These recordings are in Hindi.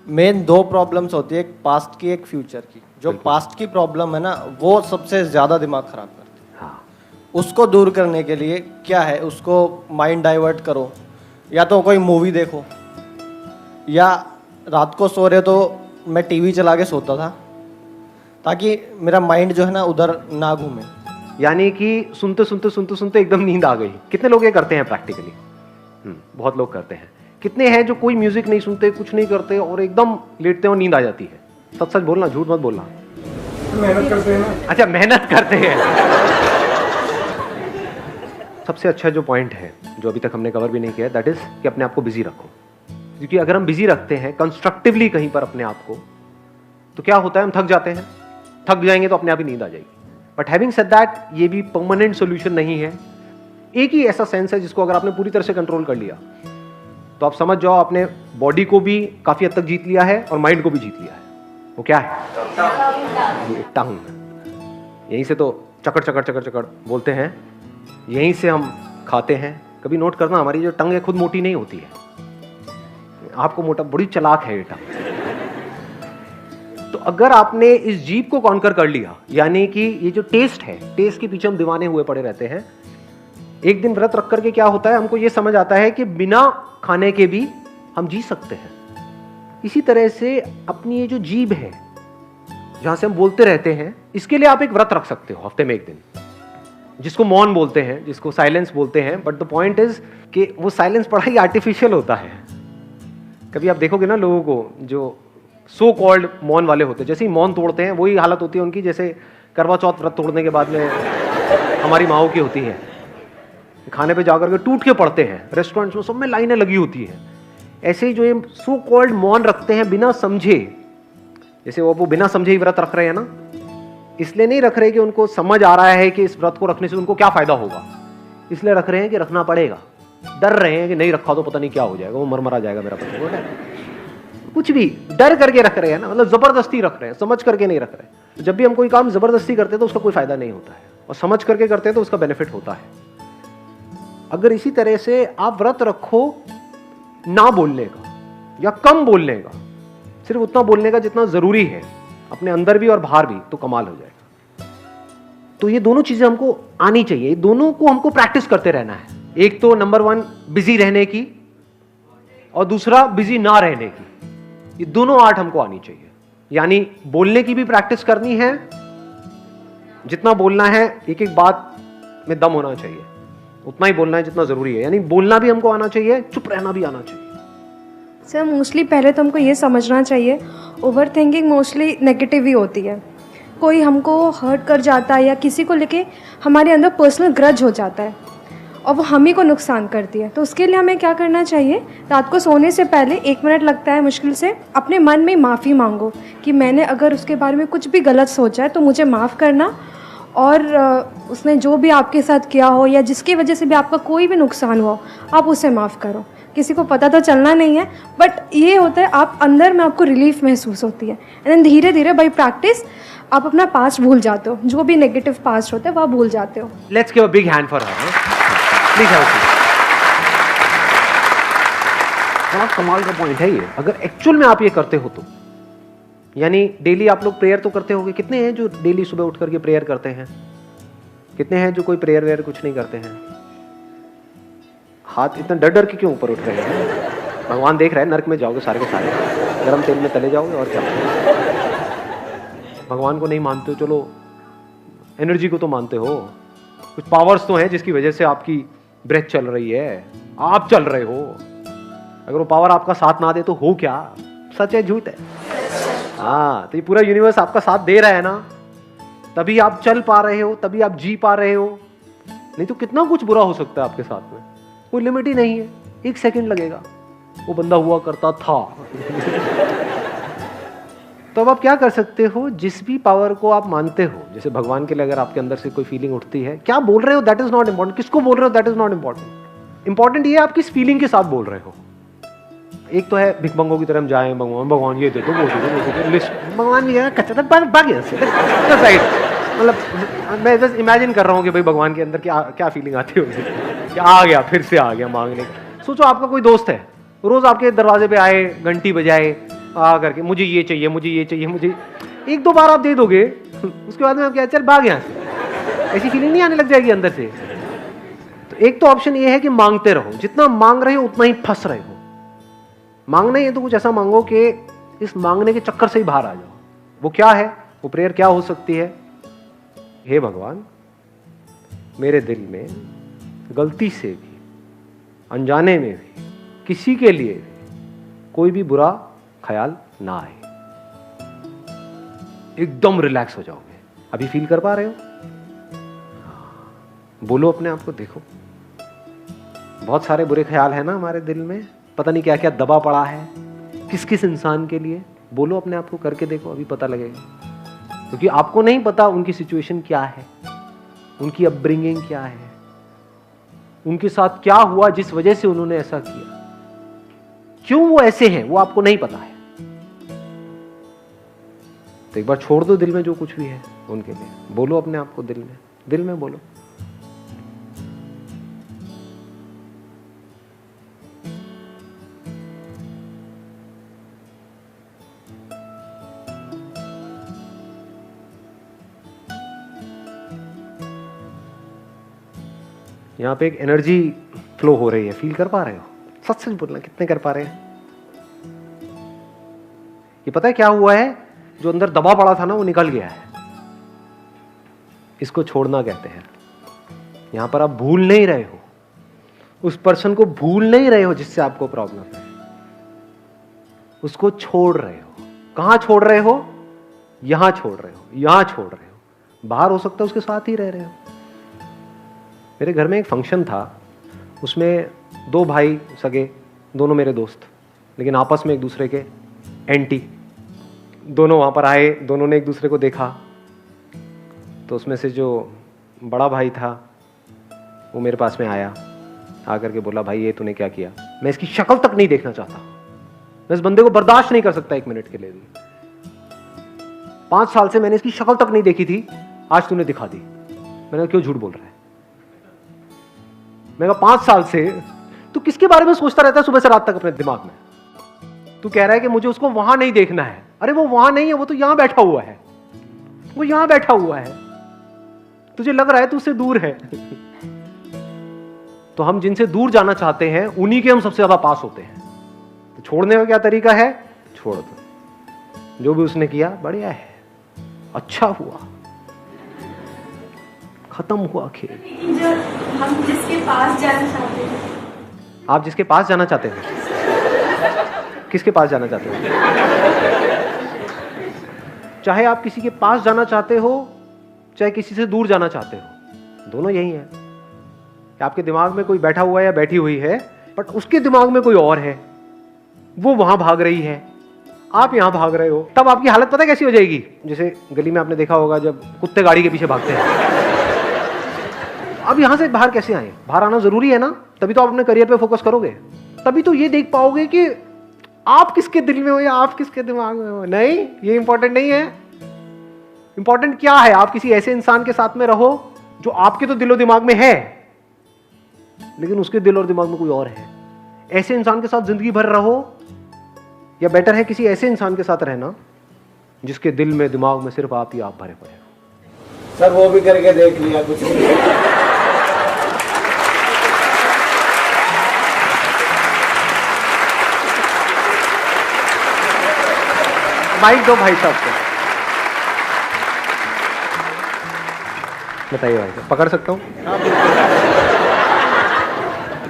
मेन दो प्रॉब्लम्स होती है, एक पास्ट की एक फ्यूचर की। जो पास्ट की प्रॉब्लम है ना, वो सबसे ज़्यादा दिमाग खराब करती है। हाँ, उसको दूर करने के लिए क्या है, उसको माइंड डाइवर्ट करो, या तो कोई मूवी देखो, या रात को सो रहे तो मैं टीवी चला के सोता था ताकि मेरा माइंड जो है ना उधर ना घूमे। यानी कि सुनते एकदम नींद आ गई। कितने लोग ये करते हैं प्रैक्टिकली? बहुत लोग करते हैं। कितने हैं जो कोई म्यूजिक नहीं सुनते, कुछ नहीं करते और एकदम लेटते हैं और नींद आ जाती है? सच सच बोलना, झूठ मत बोलना। मेहनत करते हैं ना। अच्छा, मेहनत करते हैं। सबसे अच्छा जो पॉइंट है जो अभी तक हमने कवर भी नहीं किया, दैट इज कि अपने आप को बिजी रखो। क्योंकि अगर हम बिजी रखते हैं कंस्ट्रक्टिवली कहीं पर अपने आप को, तो क्या होता है, हम थक जाते हैं। थक जाएंगे तो अपने आप ही नींद आ जाएगी। बट हैविंग सेड दैट, ये भी परमानेंट सोल्यूशन नहीं है। एक ही ऐसा सेंस है जिसको अगर आपने पूरी तरह से कंट्रोल कर लिया तो आप समझ जाओ आपने बॉडी को भी काफी हद तक जीत लिया है और माइंड को भी जीत लिया है। वो क्या है? टंग। यहीं से तो चकड़ चकड़ चकड़ चकड़ बोलते हैं, यहीं से हम खाते हैं। कभी नोट करना, हमारी जो टंग है खुद मोटी नहीं होती है, आपको मोटा, बड़ी चालाक है ये टंग। तो अगर आपने इस जीभ को कॉन्कर कर लिया, यानी कि ये जो टेस्ट है, टेस्ट के पीछे हम दीवाने हुए पड़े रहते हैं। एक दिन व्रत रख करके क्या होता है, हमको ये समझ आता है कि बिना खाने के भी हम जी सकते हैं। इसी तरह से अपनी ये जो जीभ है, जहां से हम बोलते रहते हैं, इसके लिए आप एक व्रत रख सकते हो हफ्ते में एक दिन, जिसको मौन बोलते हैं, जिसको साइलेंस बोलते हैं। बट द पॉइंट इज कि वो साइलेंस बड़ा ही आर्टिफिशियल होता है। कभी आप देखोगे ना लोगों को जो सो कॉल्ड मौन वाले होते हैं, जैसे ही मौन तोड़ते हैं वही हालत होती है उनकी जैसे करवा चौथ व्रत तोड़ने के बाद में हमारी माओ की होती है। खाने पे जाकर के टूट के पड़ते हैं, रेस्टोरेंट्स में सब में लाइनें लगी होती है। ऐसे ही जो ये सो कॉल्ड मौन रखते हैं बिना समझे, जैसे वो बिना समझे ही व्रत रख रहे हैं ना, इसलिए नहीं रख रहे कि उनको समझ आ रहा है कि इस व्रत को रखने से उनको क्या फायदा होगा, इसलिए रख रहे हैं कि रखना पड़ेगा। डर रहे हैं कि नहीं रखा तो पता नहीं क्या हो जाएगा, वो मर जाएगा मेरा पति। कुछ भी डर करके रख रहे हैं ना, मतलब जबरदस्ती रख रहे हैं, समझ करके नहीं रख रहे। जब भी हम कोई काम जबरदस्ती करते हैं तो उसका कोई फायदा नहीं होता है, और समझ करके करते हैं तो उसका बेनिफिट होता है। अगर इसी तरह से आप व्रत रखो ना बोलने का या कम बोलने का, सिर्फ उतना बोलने का जितना जरूरी है अपने अंदर भी और बाहर भी, तो कमाल हो जाएगा। तो ये दोनों चीजें हमको आनी चाहिए, दोनों को हमको प्रैक्टिस करते रहना है। एक तो नंबर 1 बिजी रहने की, और दूसरा बिजी ना रहने की। ये दोनों आर्ट हमको आनी चाहिए। यानी बोलने की भी प्रैक्टिस करनी है, जितना बोलना है एक एक बात में दम होना चाहिए, उतना ही बोलना है जितना जरूरी है। यानी बोलना भी हमको आना चाहिए, चुप रहना भी आना चाहिए। सर मोस्टली पहले तो हमको ये समझना चाहिए, ओवर थिंकिंग मोस्टली नेगेटिव ही होती है। कोई हमको हर्ट कर जाता है या किसी को लेके हमारे अंदर पर्सनल ग्रज हो जाता है और वो हम ही को नुकसान करती है। तो उसके लिए हमें क्या करना चाहिए, रात को सोने से पहले 1 मिनट लगता है मुश्किल से, अपने मन में माफ़ी मांगो कि मैंने अगर उसके बारे में कुछ भी गलत सोचा है तो मुझे माफ़ करना, और उसने जो भी आपके साथ किया हो या जिसकी वजह से भी आपका कोई भी नुकसान हुआ हो, आप उसे माफ़ करो। किसी को पता तो चलना नहीं है, बट ये होता है आप अंदर में आपको रिलीफ महसूस होती है। एंड देन धीरे धीरे बाई प्रैक्टिस आप अपना पास्ट भूल जाते हो, जो भी नेगेटिव पास्ट होता है वह भूल जाते हो। Let's give a big hand for her. Please have a seat. बड़ा कमाल का पॉइंट है ये। अगर एक्चुअल में आप ये करते हो तो, यानी डेली आप लोग प्रेयर तो करते होंगे। कितने हैं जो डेली सुबह उठ करके प्रेयर करते हैं? कितने हैं जो कोई प्रेयर वेयर कुछ नहीं करते हैं? हाथ इतना डर डर के क्यों ऊपर उठ रहे हैं? भगवान देख रहे हैं, नरक में जाओगे सारे के सारे, गरम तेल में तले जाओगे। और क्या, भगवान को नहीं मानते हो, चलो एनर्जी को तो मानते हो। कुछ पावर्स तो हैं जिसकी वजह से आपकी ब्रेथ चल रही है, आप चल रहे हो। अगर वो पावर आपका साथ ना दे तो हो क्या? सच है झूठ है? हाँ, तो ये पूरा यूनिवर्स आपका साथ दे रहा है ना, तभी आप चल पा रहे हो, तभी आप जी पा रहे हो। नहीं तो कितना कुछ बुरा हो सकता है आपके साथ में, कोई लिमिट ही नहीं है। 1 सेकंड लगेगा, वो बंदा हुआ करता था। तो अब आप क्या कर सकते हो, जिस भी पावर को आप मानते हो, जैसे भगवान के लिए अगर आपके अंदर से कोई फीलिंग उठती है, क्या बोल रहे हो दैट इज नॉट इंपॉर्टेंट, किसको बोल रहे हो that is not important. Important ये आप किस फीलिंग के साथ बोल रहे हो। एक तो है भिखमंगों की तरह हम जाएं, भगवान भगवान ये दे दो वो दे दो, लिस्ट भगवान भी है कच्चा राइट। मतलब मैं बस इमेजिन कर रहा हूँ कि भाई भगवान के अंदर क्या क्या फीलिंग आती होगी कि आ गया, फिर से आ गया मांगने। सोचो आपका कोई दोस्त है, रोज आपके दरवाजे पे आए, घंटी बजाए, आ करके मुझे ये चाहिए, मुझे ये चाहिए, मुझे एक दो बार आप दे दोगे, उसके बाद में आप क्या, चल भाग यहाँ से, ऐसी फीलिंग नहीं आने लग जाएगी अंदर से। तो एक तो ऑप्शन ये है कि मांगते रहो, जितना मांग रहे हो उतना ही फंस रहे हो। मांगना है तो कुछ ऐसा मांगो कि इस मांगने के चक्कर से ही बाहर आ जाओ। वो क्या है, वो प्रेयर क्या हो सकती है? हे भगवान, मेरे दिल में गलती से भी, अनजाने में भी, किसी के लिए भी कोई भी बुरा ख्याल ना आए। एकदम रिलैक्स हो जाओगे। अभी फील कर पा रहे हो? बोलो अपने आप को, देखो बहुत सारे बुरे ख्याल है ना हमारे दिल में, पता नहीं क्या क्या दबा पड़ा है, किस किस इंसान के लिए। बोलो अपने आप को, करके देखो, अभी पता लगेगा। क्योंकि आपको नहीं पता उनकी सिचुएशन क्या है, उनकी अपब्रिंगिंग क्या है, उनके साथ क्या हुआ जिस वजह से उन्होंने ऐसा किया, क्यों वो ऐसे हैं, वो आपको नहीं पता है। तो एक बार छोड़ दो दिल में जो कुछ भी है उनके लिए। बोलो अपने आप को दिल में बोलो। यहां पे एक एनर्जी फ्लो हो रही है, फील कर पा रहे हो? सच सच बोलना, कितने कर पा रहे हैं? ये पता है क्या हुआ है? जो अंदर दबा पड़ा था ना, वो निकल गया है। इसको छोड़ना कहते हैं। यहां पर आप भूल नहीं रहे हो, उस पर्सन को भूल नहीं रहे हो जिससे आपको प्रॉब्लम है, उसको छोड़ रहे हो। कहां छोड़ रहे हो? यहां छोड़ रहे हो, यहां छोड़ रहे हो। बाहर हो सकता है उसके साथ ही रह रहे हो। मेरे घर में एक फंक्शन था, उसमें दो भाई सगे, दोनों मेरे दोस्त, लेकिन आपस में एक दूसरे के एंटी। दोनों वहाँ पर आए, दोनों ने एक दूसरे को देखा। तो उसमें से जो बड़ा भाई था वो मेरे पास में आया, आकर के बोला, भाई ये तूने क्या किया? मैं इसकी शक्ल तक नहीं देखना चाहता, मैं इस बंदे को बर्दाश्त नहीं कर सकता एक मिनट के लिए भी। 5 साल से मैंने इसकी शक्ल तक नहीं देखी थी, आज तूने दिखा दी। मैंने कहा क्यों झूठ बोल रहा है? मैं कहा 5 साल से तू किसके बारे में सोचता रहता है सुबह से रात तक अपने दिमाग में? तू कह रहा है कि मुझे उसको वहां नहीं देखना है। अरे वो वहां नहीं है, वो तो यहां बैठा हुआ है, वो यहां बैठा हुआ है। तुझे लग रहा है तू उससे दूर है। तो हम जिनसे दूर जाना चाहते हैं उन्हीं के हम सबसे ज्यादा पास होते हैं। तो छोड़ने का क्या तरीका है? छोड़ दो। जो भी उसने किया बढ़िया है, अच्छा हुआ, खत्म हुआ खेल। जो हम जिसके पास जाना चाहते हैं, आप जिसके पास जाना चाहते हैं, किसके पास जाना चाहते हो? चाहे आप किसी के पास जाना चाहते हो, चाहे किसी से दूर जाना चाहते हो, दोनों यही है कि आपके दिमाग में कोई बैठा हुआ है या बैठी हुई है, बट उसके दिमाग में कोई और है, वो वहां भाग रही है, आप यहां भाग रहे हो। तब आपकी हालत पता है कैसी हो जाएगी? जैसे गली में आपने देखा होगा जब कुत्ते गाड़ी के पीछे भागते हैं। अब यहां से बाहर कैसे आए? बाहर आना जरूरी है ना, तभी तो आप अपने करियर पे फोकस करोगे, तभी तो ये देख पाओगे कि आप किसके दिल में हो या आप किसके दिमाग में हो। नहीं, ये इंपॉर्टेंट नहीं है। इंपॉर्टेंट क्या है? आप किसी ऐसे इंसान के साथ में रहो जो आपके तो दिलो दिमाग में है, लेकिन उसके दिल और दिमाग में कोई और है। ऐसे इंसान के साथ जिंदगी भर रहो, या बेटर है किसी ऐसे इंसान के साथ रहना जिसके दिल में दिमाग में सिर्फ आप ही आप भरे पड़े हो। सर वो भी करके देख लिया कुछ नहीं। माइक दो भाई साहब को। बताइए भाई साहब, पकड़ सकता हूँ?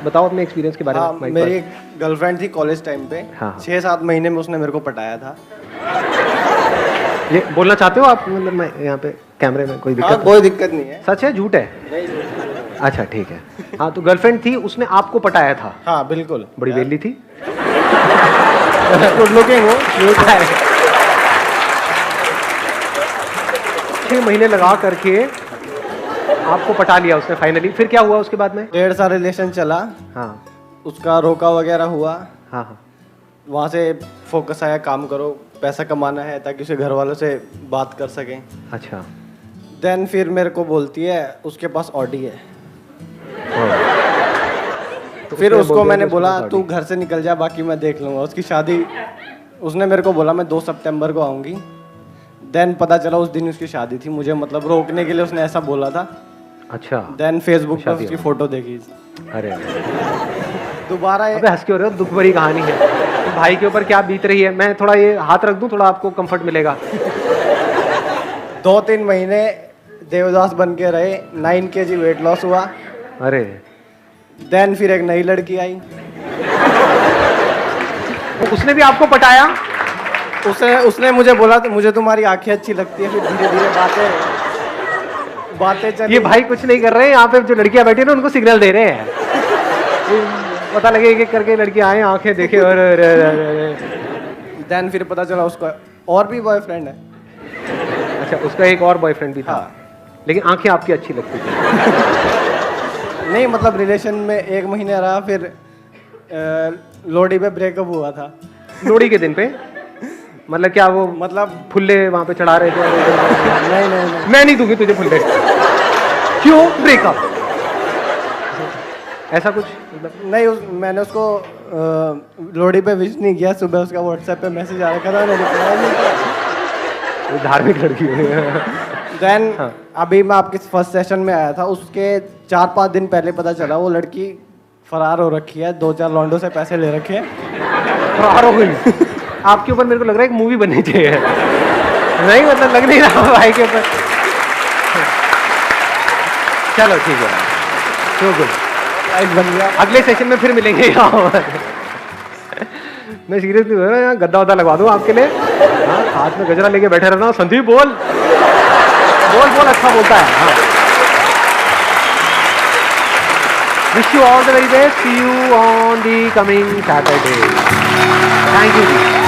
बताओ अपने एक्सपीरियंस के बारे में। माइक मेरी पर। एक गर्लफ्रेंड थी कॉलेज टाइम पे। हाँ। 6-7 महीने में उसने मेरे को पटाया था। ये बोलना चाहते हो आप? मतलब मैं यहाँ पे कैमरे में कोई हाँ, दिक्कत? कोई दिक्कत नहीं है। सच है झूठ है? अच्छा ठीक है। हाँ, तो गर्लफ्रेंड थी, उसने आपको पटाया था? हाँ बिल्कुल। बड़ी वेली थी? गुड लुकिंग हो। 6 महीने लगा करके आपको पटा लिया उसने फाइनली। फिर क्या हुआ उसके बाद में? 1.5 साल रिलेशन चला। हाँ उसका रोका वगैरह हुआ। हाँ हाँ। वहाँ से फोकस आया, काम करो, पैसा कमाना है ताकि उसे घर वालों से बात कर सकें। अच्छा। देन फिर मेरे को बोलती है उसके पास ऑडी है। तो फिर उसने उसको बोल दिया मैंने कि बोला उसके तू पास घर से निकल जा, बाकी मैं देख लूंगा। उसकी शादी उसने मेरे को बोला मैं 2 सितंबर को आऊँगी। देन पता चला उस दिन उसकी शादी थी, मुझे मतलब रोकने के लिए उसने ऐसा बोला था। अच्छा। देन फेसबुक पर शादी उसकी हो। फ़ोटो देखी। अरे दोबारा अबे हंस क्यों रहे हो, दुख भरी कहानी है। तो भाई के ऊपर क्या बीत रही है, मैं थोड़ा ये हाथ रख दूं, थोड़ा आपको कंफर्ट मिलेगा। 2-3 महीने देवदास बन के रहे, 9 kg वेट लॉस हुआ। अरे देन फिर एक नई लड़की आई, उसने भी आपको पटाया? उसने मुझे बोला तो मुझे तुम्हारी आंखें अच्छी लगती है। फिर धीरे धीरे बातें चली। ये भाई कुछ नहीं कर रहे हैं, यहाँ पे जो लड़कियां बैठी है ना उनको सिग्नल दे रहे हैं। पता लगे एक एक करके लड़कियां आए, आंखें देखे और देन फिर पता चला उसका और भी बॉयफ्रेंड है। अच्छा, उसका एक और बॉयफ्रेंड भी था। हाँ। लेकिन आंखें आपकी अच्छी लगती थी। नहीं मतलब रिलेशन में 1 महीने रहा, फिर लोहड़ी पे ब्रेकअप हुआ था। लोहड़ी के दिन पे मतलब क्या वो मतलब फुल्ले वहां पे चढ़ा रहे थे? नहीं मैं नहीं दूंगी तुझे फुल्ले। क्यों ब्रेकअप? ऐसा कुछ मतलब? नहीं मैंने उसको लोहड़ी पे विश नहीं किया। सुबह उसका व्हाट्सएप पे मैसेज आ रखा था, मैंने रिप्लाई नहीं किया। धार्मिक लड़की है। देन हाँ। अभी मैं आपके फर्स्ट सेशन में आया था, उसके 4-5 दिन पहले पता चला वो लड़की फरार हो रखी है। 2-4 लॉन्डो से पैसे ले रखे हैं। फरार हो गई? आपके ऊपर मेरे को लग रहा है एक मूवी बननी चाहिए। नहीं मतलब लग नहीं रहा भाई के ऊपर। चलो ठीक है, तो गुड, बन गया। अगले सेशन में फिर मिलेंगे यहाँ। मैं सीरियसली बोल रहा हूँ, यहाँ गद्दा वद्दा लगवा दूँ आपके लिए। हाँ, हाथ में गजरा लेके बैठे रहना। संदीप बोल बोल बोल, अच्छा बोलता है। हाँ, wish you all the very best, see you on the coming Saturday. Thank you ji.